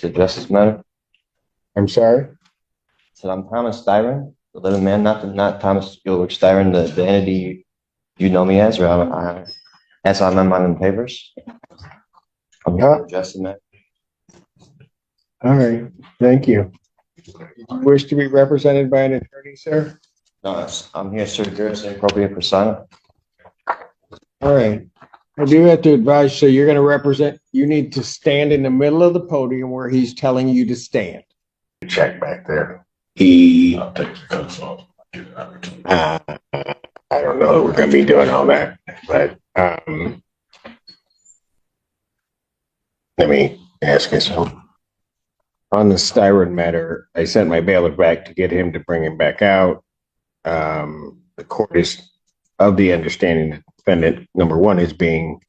To address this matter. I'm sorry? So I'm Thomas Styron, the living man, not Thomas Gilbert Styron, the entity you know me as, or as I'm in the papers. I'm here to address the matter. All right, thank you. You wish to be represented by an attorney, sir? No, I'm here, sir, as an appropriate persona. All right. I do have to advise, so you're going to represent, you need to stand in the middle of the podium where he's telling you to stand. Check back there. I'll take the cuffs off. I don't know that we're going to be doing all that, but let me ask you something. On the Styron matter, I sent my bailiff back to get him to bring him back out. The court is of the understanding that defendant number one is being,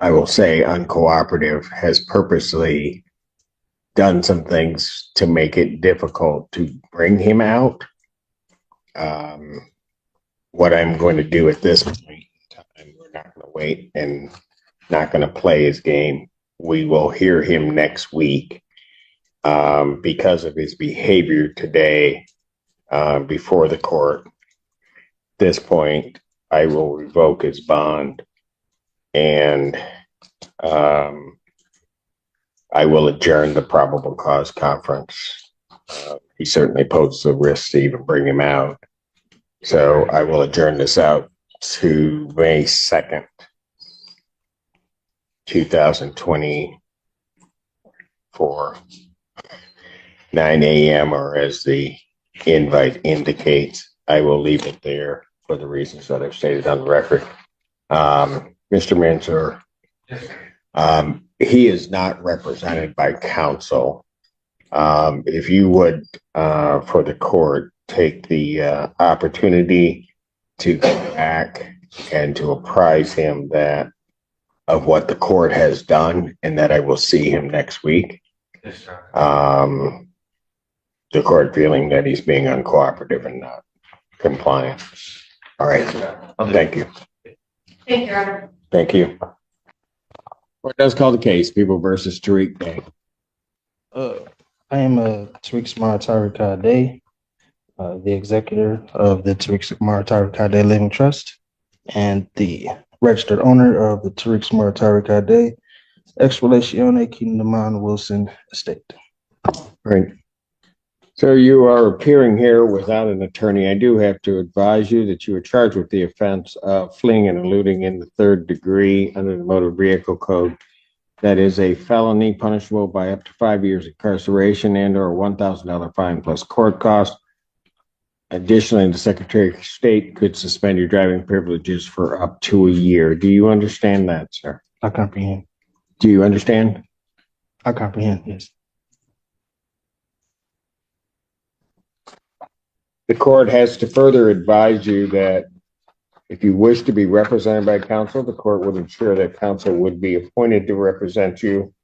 I will say, uncooperative, has purposely done some things to make it difficult to bring him out. What I'm going to do at this point in time, we're not going to wait and not going to play his game. We will hear him next week because of his behavior today before the court. At this point, I will revoke his bond and I will adjourn the probable cause conference. He certainly poses a risk to even bring him out. So I will adjourn this out to May 2nd, 2024, 9 a.m. or as the invite indicates. I will leave it there for the reasons that I've stated on the record. Mr. Mansour, he is not represented by counsel. If you would, for the court, take the opportunity to go back and to apprise him that of what the court has done and that I will see him next week. The court feeling that he's being uncooperative and not compliant. All right. Thank you. Thank you, Your Honor. Thank you. Court does call the case, People versus Tariq Day. I am Tariq Tariq Day, the executor of the Tariq Tariq Day Living Trust and the registered owner of the Tariq Tariq Day Ex Relatione Kingdomon Wilson Estate. Right. So you are appearing here without an attorney. I do have to advise you that you are charged with the offense of fleeing and eluding in the third degree under the Motor Vehicle Code. That is a felony punishable by up to 5 years incarceration and or $1,000 fine plus court costs. Additionally, the Secretary of State could suspend your driving privileges for up to a year. Do you understand that, sir? I comprehend. Do you understand? I comprehend, yes. The court has to further advise you that if you wish to be represented by counsel, the court would ensure that counsel would be appointed to represent you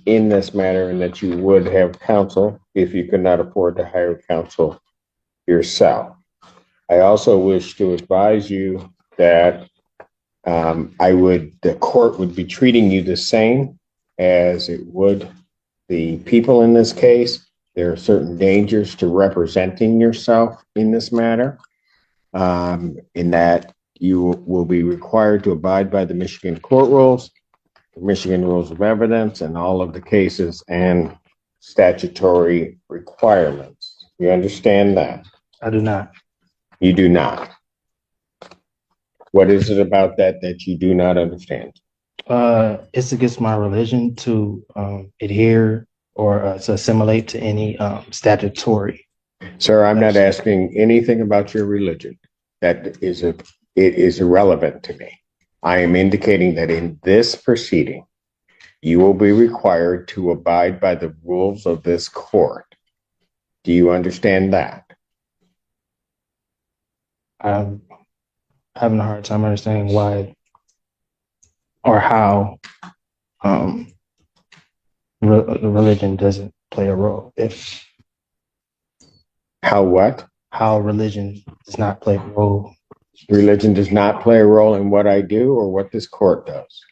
in this matter and that you would have counsel if you could not afford to hire counsel yourself. I also wish to advise you that the court would be treating you the same as it would the people in this case. There are certain dangers to representing yourself in this matter, in that you will be required to abide by the Michigan court rules, the Michigan rules of evidence, and all of the cases and statutory requirements. You understand that? I do not. You do not. What is it about that you do not understand? It's against my religion to adhere or to assimilate to any statutory. Sir, I'm not asking anything about your religion. It is irrelevant to me. I am indicating that in this proceeding, you will be required to abide by the rules of this court. Do you understand that? I'm having a hard time understanding why or how religion doesn't play a role. How what? How religion does not play a role. Religion does not play a role in what I do or what this court does.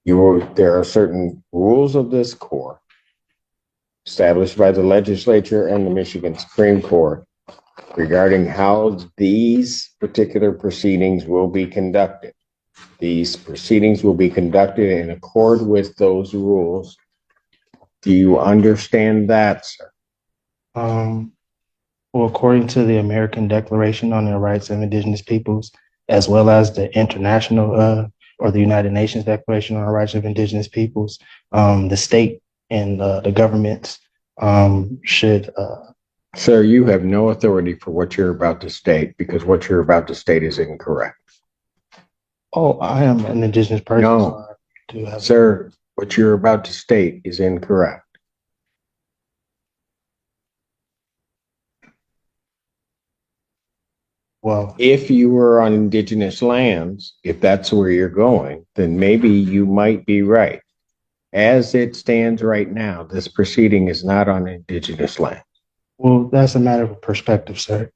There are certain rules of this court established by the legislature and the Michigan Supreme Court regarding how these particular proceedings will be conducted. These proceedings will be conducted in accord with those rules. Do you understand that, sir? Well, according to the American Declaration on the Rights of Indigenous Peoples, as well as the international or the United Nations Declaration on the Rights of Indigenous Peoples, the state and the governments should. Sir, you have no authority for what you're about to state because what you're about to state is incorrect. Oh, I am an Indigenous person. No, so I do have. sir, what you're about to state is incorrect. Well, If you were on indigenous lands, if that's where you're going, then maybe you might be right. As it stands right now, this proceeding is not on indigenous land. well, that's a matter of perspective, sir.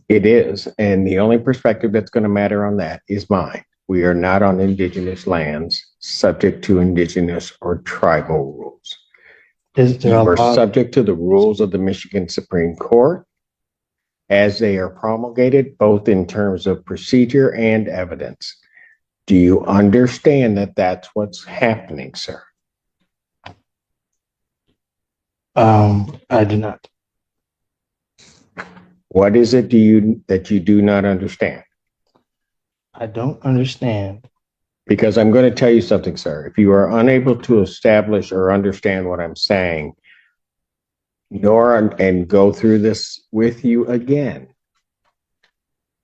It is, and the only perspective that's going to matter on that is mine. We are not on indigenous lands subject to indigenous or tribal rules. Is there You a are law? subject to the rules of the Michigan Supreme Court as they are promulgated, both in terms of procedure and evidence. Do you understand that that's what's happening, sir? I do not. What is it that you do not understand? I don't understand. Because I'm going to tell you something, sir. If you are unable to establish or understand what I'm saying, and go through this with you again,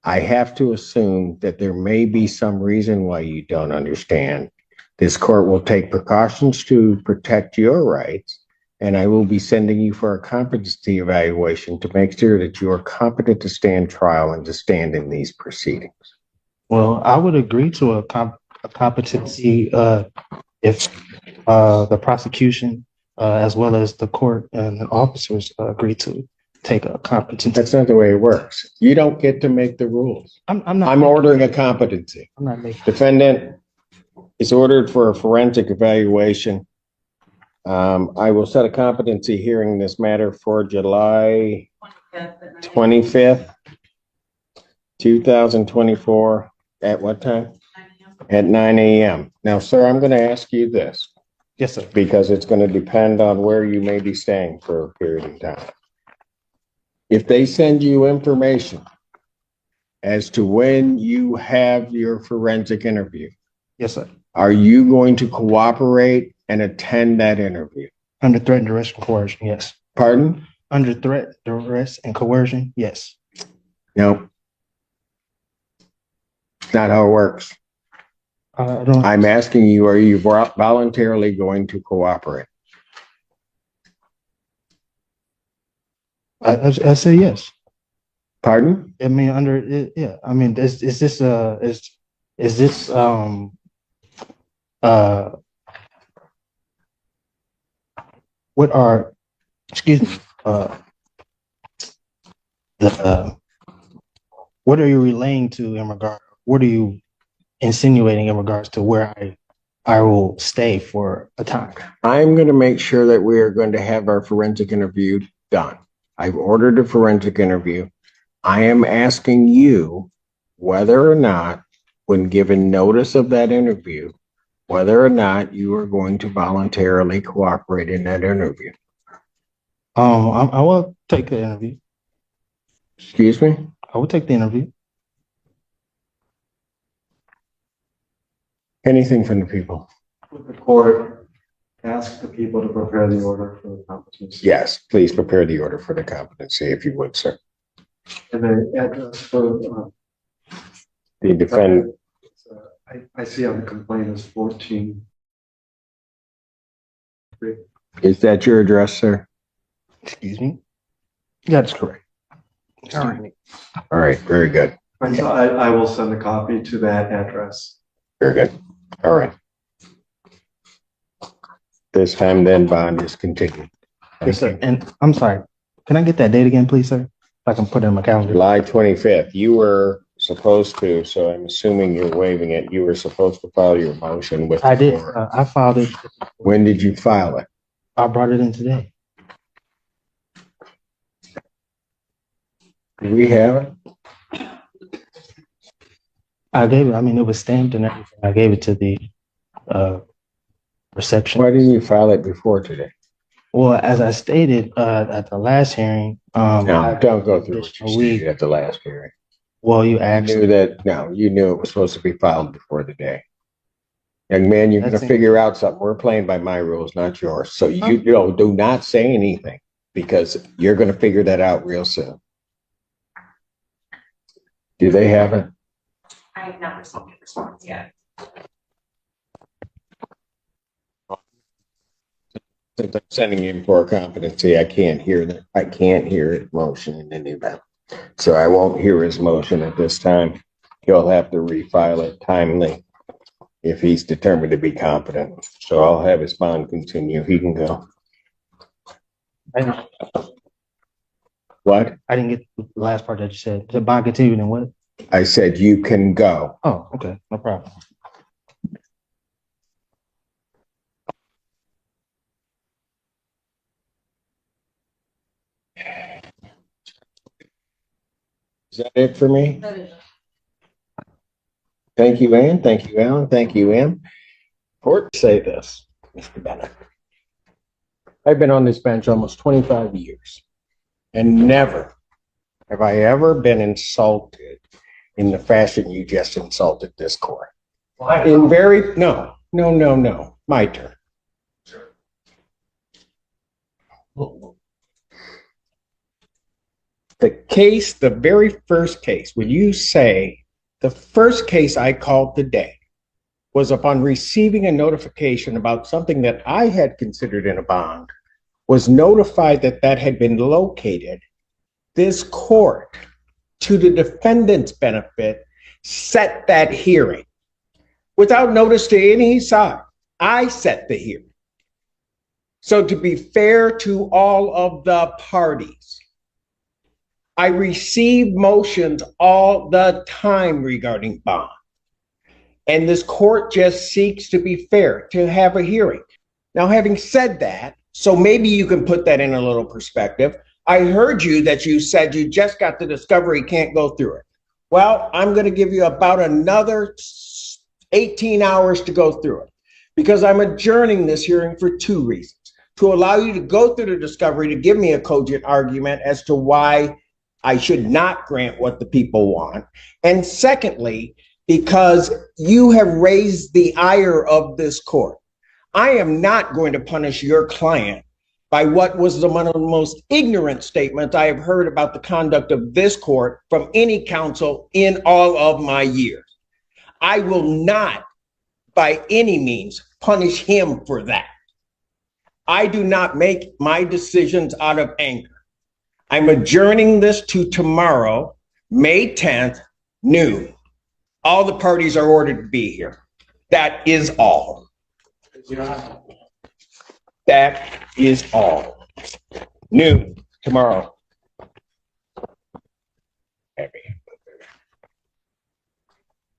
I have to assume that there may be some reason why you don't understand. This court will take precautions to protect your rights, and I will be sending you for a competency evaluation to make sure that you are competent to stand trial and to stand in these proceedings. Well, I would agree to a competency if the prosecution as well as the court and the officers agree to take a competency. That's not the way it works. You don't get to make the rules. I'm not. I'm ordering a competency. I'm not making. Defendant is ordered for a forensic evaluation. I will set a competency hearing in this matter for July 25th, 2024. At what time? At 9 a.m. Now, sir, I'm going to ask you this. Yes, sir. Because it's going to depend on where you may be staying for a period of time. If they send you information as to when you have your forensic interview, Yes, sir. are you going to cooperate and attend that interview? Under threat, duress, and coercion. Yes. Pardon? Under threat, duress, and coercion. Yes. No. Not how it works. I don't. I'm asking you, are you voluntarily going to cooperate? I say yes. Pardon? I mean, under it, yeah. I mean, is this what are, excuse me, what are you relaying to in regard? What are you insinuating in regards to where I will stay for a time? I'm going to make sure that we are going to have our forensic interview done. I've ordered a forensic interview. I am asking you whether or not, when given notice of that interview, whether or not you are going to voluntarily cooperate in that interview. I will take the interview. Excuse me? I will take the interview. Anything from the people? Would the court ask the people to prepare the order for the competency? Yes, please prepare the order for the competency, if you would, sir. And the address for, The defendant, I see on the complaint is 14. is that your address, sir? Excuse me. That's correct. All right. All right, very good. And so I will send a copy to that address. Very good. All right. This time then bond is continued. Yes, sir. And I'm sorry. Can I get that date again, please, sir? If I can put it in my calendar. July 25th. You were supposed to, so I'm assuming you're waiving it. You were supposed to file your motion with. I the did. court. I filed it. When did you file it? I brought it in today. Do we have it? I gave it. I mean, it was stamped and everything. I gave it to the reception. Why didn't you file it before today? Well, as I stated at the last hearing, No, don't go through what you a week. stated at the last hearing. Well, you You asked. knew that, no, you knew it was supposed to be filed before the day. Young man, you're gonna That's it. figure out something. We're playing by my rules, not yours. So you know, do not say anything because you're gonna figure that out real soon. Do they have it? I have not received a response yet. Since I'm sending him for a competency, I can't hear that. I can't hear his motion in any event. So I won't hear his motion at this time. He'll have to refile it timely if he's determined to be competent. So I'll have his bond continue. He can go. What? I didn't get the last part that you said. The bond continued and what? I said you can go. Oh, okay, no problem. Is that it for me? Thank you, Ann. Thank you, Alan. Thank you, Em. Court, say this, Mr. Bennett. I've been on this bench almost 25 years, and never have I ever been insulted in the fashion you just insulted this court. In very, no, my turn. The case, the very first case, when you say the first case I called today was upon receiving a notification about something that I had considered in a bond, was notified that that had been located. This court, to the defendant's benefit, set that hearing without notice to any side. I set the hearing. So to be fair to all of the parties, I receive motions all the time regarding bond. And this court just seeks to be fair, to have a hearing. Now, having said that, so maybe you can put that in a little perspective. I heard you that you said you just got the discovery, can't go through it. Well, I'm going to give you about another 18 hours to go through it because I'm adjourning this hearing for two reasons. To allow you to go through the discovery, to give me a cogent argument as to why I should not grant what the people want. And secondly, because you have raised the ire of this court. I am not going to punish your client by what was one of the most ignorant statements I have heard about the conduct of this court from any counsel in all of my years. I will not, by any means, punish him for that. I do not make my decisions out of anger. I'm adjourning this to tomorrow, May 10th, noon. All the parties are ordered to be here. That is all. That is all. Noon tomorrow. Happy.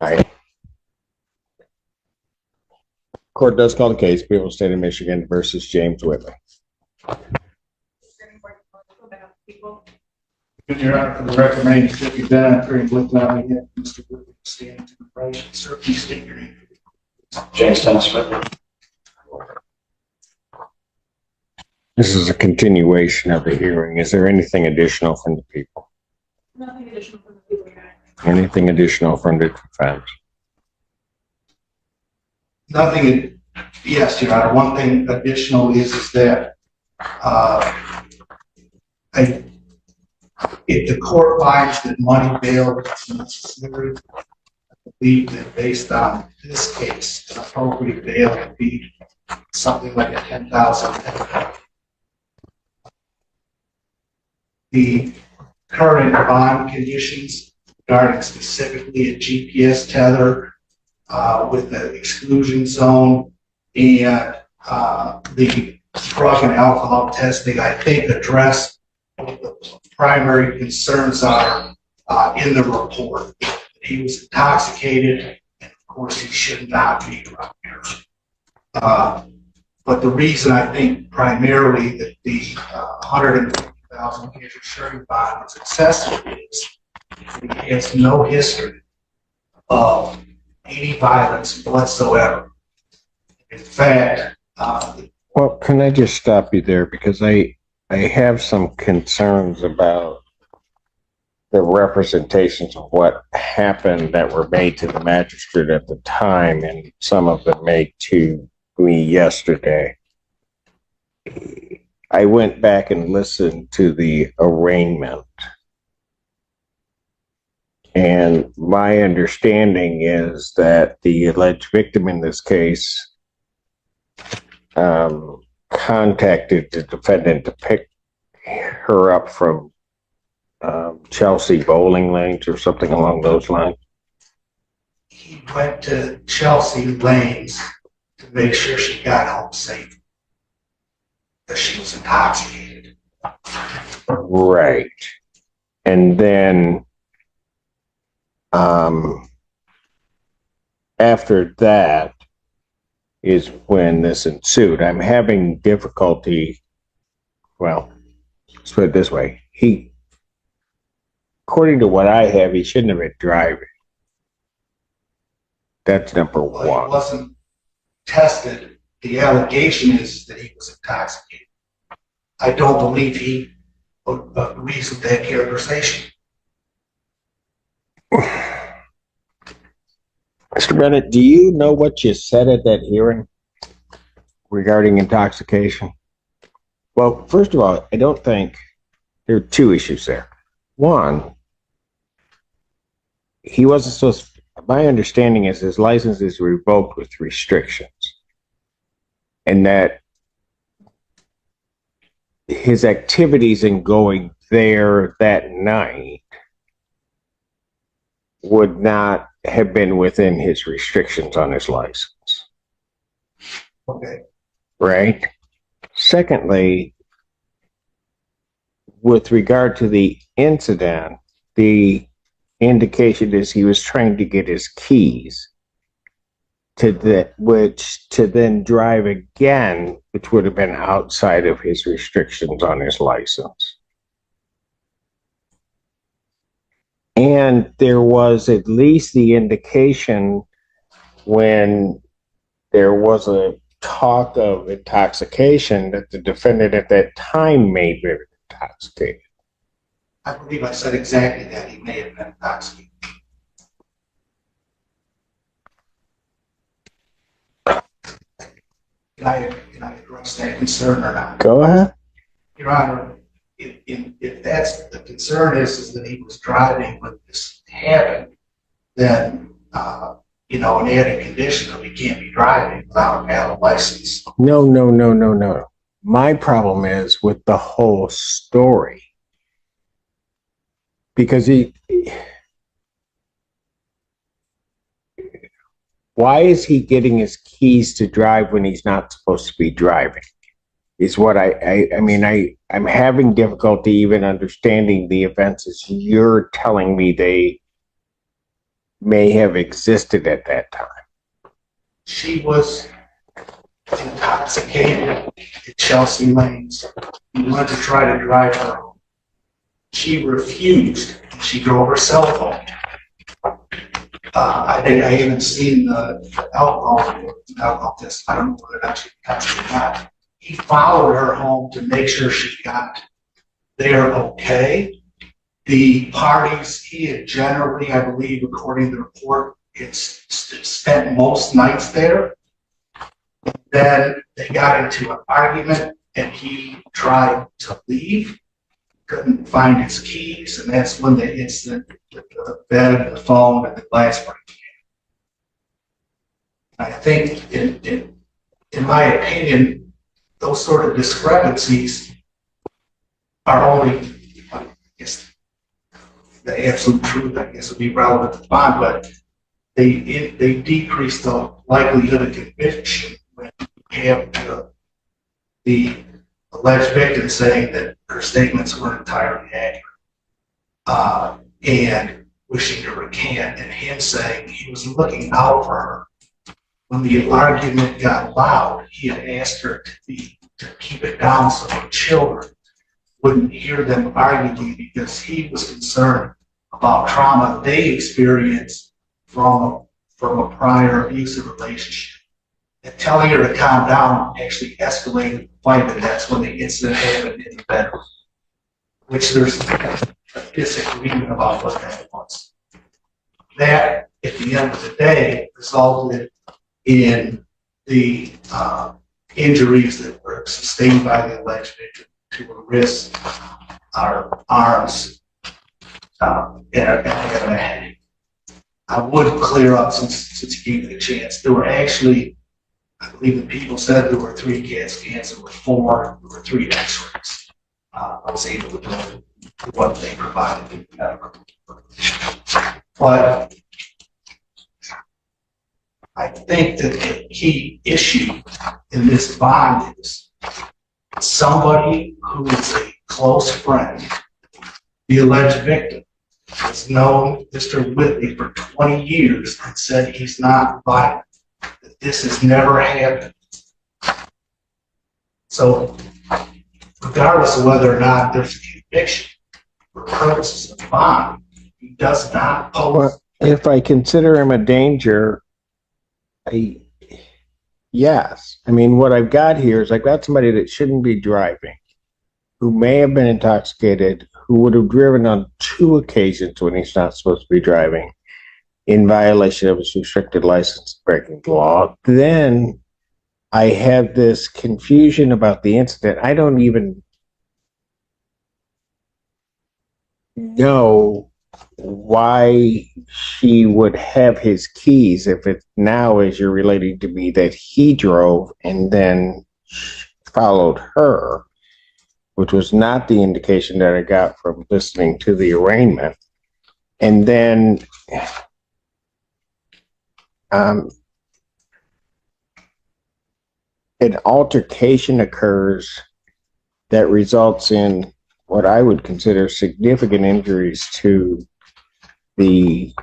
All right. Court does call the case, People State of Michigan versus James Whitley. Your Honor, for the record, my name is Cedric Simpson. Mr. Whitley, stand to the right. Sir, please state your name. James Thomas Whitley. This is a continuation of the hearing. Is there anything additional from the people? Nothing additional from the people, Your Honor. Anything additional from the defense? Nothing, yes, Your Honor. One thing additional is that if the court finds that money bail is necessary, I believe that based on this case, an appropriate bail would be something like a $10,000. The current bond conditions regarding specifically a GPS tether with the exclusion zone and the drug and alcohol testing, I think address what the primary concerns are in the report. he was intoxicated, and of course he should not be around here. But the reason I think primarily that the $150,000 surety bond was excessive is he has no history of any violence whatsoever. In fact, Well, can I just stop you there? Because I have some concerns about the representations of what happened that were made to the magistrate at the time, and some of them made to me yesterday. I went back and listened to the arraignment. And my understanding is that the alleged victim in this case contacted the defendant to pick her up from Chelsea bowling lanes or something along those lines. he went to Chelsea Lanes to make sure she got home safe, because she was intoxicated. Right. And then after that is when this ensued. I'm having difficulty, well, let's put it this way. According to what I have, he shouldn't have been driving. That's number Well, he one. wasn't tested. The allegation is that he was intoxicated. I don't believe he agrees with that characterization. Mr. Bennett, do you know what you said at that hearing regarding intoxication? Well, first of all, I don't think there are two issues there. One, he wasn't supposed to, my understanding is his license is revoked with restrictions, and that his activities in going there that night would not have been within his restrictions on his license. Okay. Right? Secondly, with regard to the incident, the indication is he was trying to get his keys to then drive again, which would have been outside of his restrictions on his license. And there was at least the indication when there was a talk of intoxication that the defendant at that time may have been intoxicated. I believe I said exactly that. He may have been intoxicated. Can I address that concern or not? Go ahead. Your Honor, if that's the concern is that he was driving when this happened, then an added condition that he can't be driving without a valid license. No. My problem is with the whole story. Because why is he getting his keys to drive when he's not supposed to be driving? Is what I'm having difficulty even understanding the events as you're telling me they may have existed at that time. She was intoxicated at Chelsea Lanes. He wanted to try to drive her home. She refused. She drove her cell phone. I think I haven't seen the alcohol test. I don't know whether that she passed or not. He followed her home to make sure she got there okay. The parties he had generally, I believe, according to the report, spent most nights there. Then they got into an argument and he tried to leave, couldn't find his keys, and that's when the incident with the bed, the phone, and the glass break came. I think, in my opinion, those sort of discrepancies are only, I guess, the absolute truth, I guess, would be relevant to bond, but they decrease the likelihood of conviction when you have the alleged victim saying that her statements weren't entirely accurate. And wishing to recant and him saying he was looking out for her. When the argument got loud, he had asked her to keep it down so her children wouldn't hear them arguing because he was concerned about trauma they experienced from a prior abusive relationship. And telling her to calm down actually escalated the fight, and that's when the incident happened in the bedroom, which there's a disagreement about what that was. That, at the end of the day, resulted in the injuries that were sustained by the alleged victim to her wrists, our arms, and a head. I would clear up, since you gave me the chance, there were actually, I believe the people said there were 3 CAT scans, there were 4, there were 3 x-rays. I was able to do what they provided. But I think that the key issue in this bond is somebody who is a close friend, the alleged victim, has known Mr. Whitley for 20 years and said he's not violent, that this has never happened. So, regardless of whether or not there's a conviction for purposes of bond, he does not pose. Well, if I consider him a danger, yes. I mean, what I've got here is I've got somebody that shouldn't be driving, who may have been intoxicated, who would have driven on 2 occasions when he's not supposed to be driving, in violation of his restricted license, breaking the law. Then I have this confusion about the incident. I don't even know why she would have his keys if it now is you're relating to me that he drove and then followed her, which was not the indication that I got from listening to the arraignment. And then an altercation occurs that results in what I would consider significant injuries to the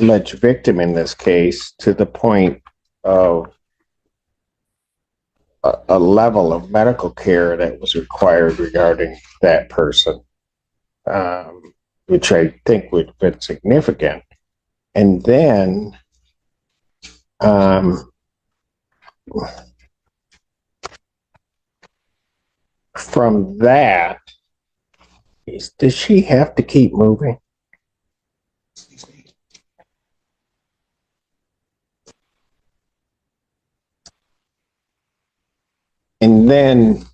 alleged victim in this case, to the point of a level of medical care that was required regarding that person, which I think would have been significant. And then from that, does she have to keep moving? And then,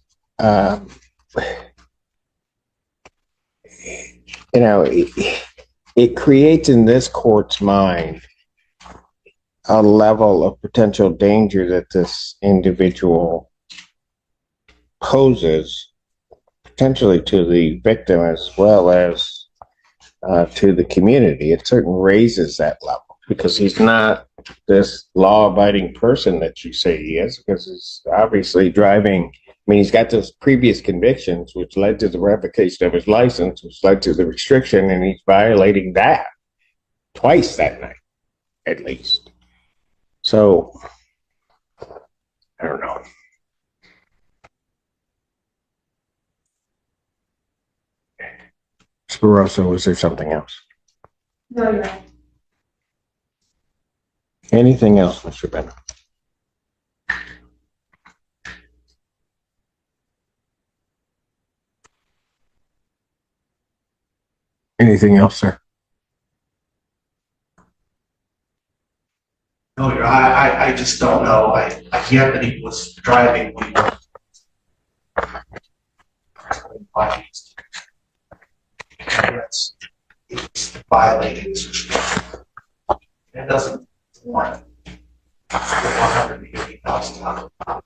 it creates in this court's mind a level of potential danger that this individual poses, potentially to the victim as well as to the community. It certainly raises that level because he's not this law-abiding person that you say he is, because he's obviously driving. I mean, he's got those previous convictions, which led to the revocation of his license, which led to the restriction, and he's violating that twice that night, at least. So, I don't know. Sparosa, was there something else? No, you're right. Anything else, Mr. Bennett? Anything else, sir? No, I just don't know. I get that he was driving when he was it's violating his restriction. That doesn't warrant $180,000. I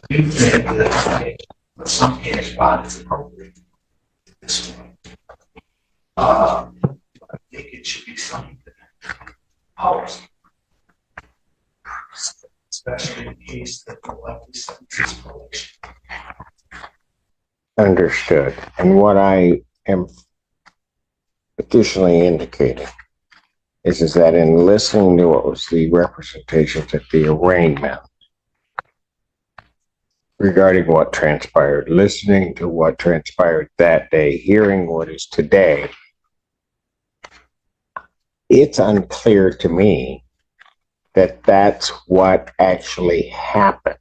do think that some cash bond is appropriate at this point. I think it should be something that powers, especially in case that the likely sentence is probation. Understood. And what I am additionally indicating is that in listening to what was the representations at the arraignment regarding what transpired, listening to what transpired that day, hearing what is today, it's unclear to me that that's what actually happened.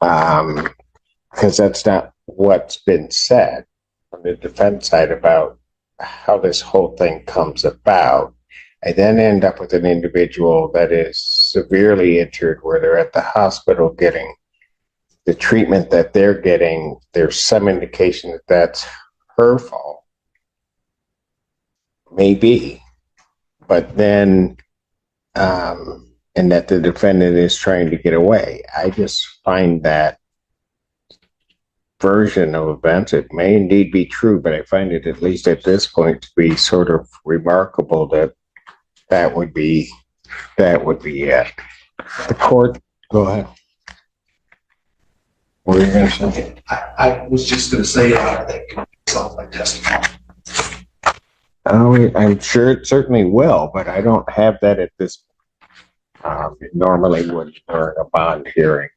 Because that's not what's been said on the defense side about how this whole thing comes about. I then end up with an individual that is severely injured where they're at the hospital getting the treatment that they're getting. There's some indication that that's her fault. Maybe. But then, and that the defendant is trying to get away. I just find that version of events, it may indeed be true, but I find it, at least at this point, to be sort of remarkable that that would be it. The court, go ahead. What were you going to say? I was just going to say, I think something like testimony. Oh, I'm sure it certainly will, but I don't have that at this. It normally would during a bond hearing.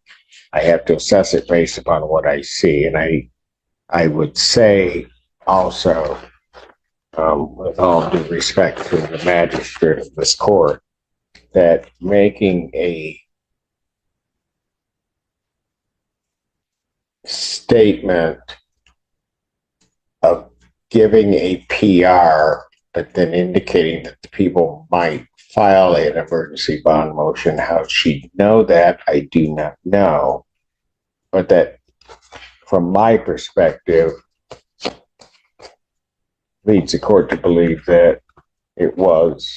I have to assess it based upon what I see, and I would say also, with all due respect to the magistrate of this court, that making a statement of giving a PR, but then indicating that the people might file an emergency bond motion, how she'd know that, I do not know. But that, from my perspective, leads the court to believe that it was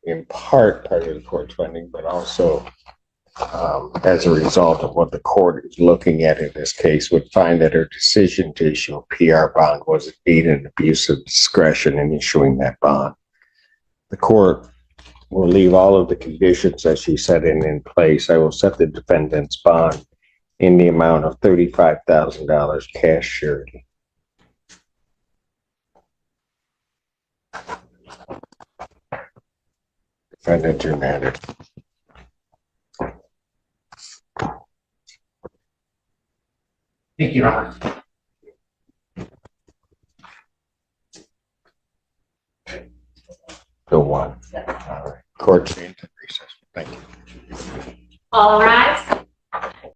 in part of the court's finding, but also as a result of what the court is looking at in this case, would find that her decision to issue a PR bond was indeed an abuse of discretion in issuing that bond. The court will leave all of the conditions that she set in place. I will set the defendant's bond in the amount of $35,000 cash surety. Defendant remanded. Thank you, Your Honor. Bill 1. All right. Court's in recess. Thank you. All rise.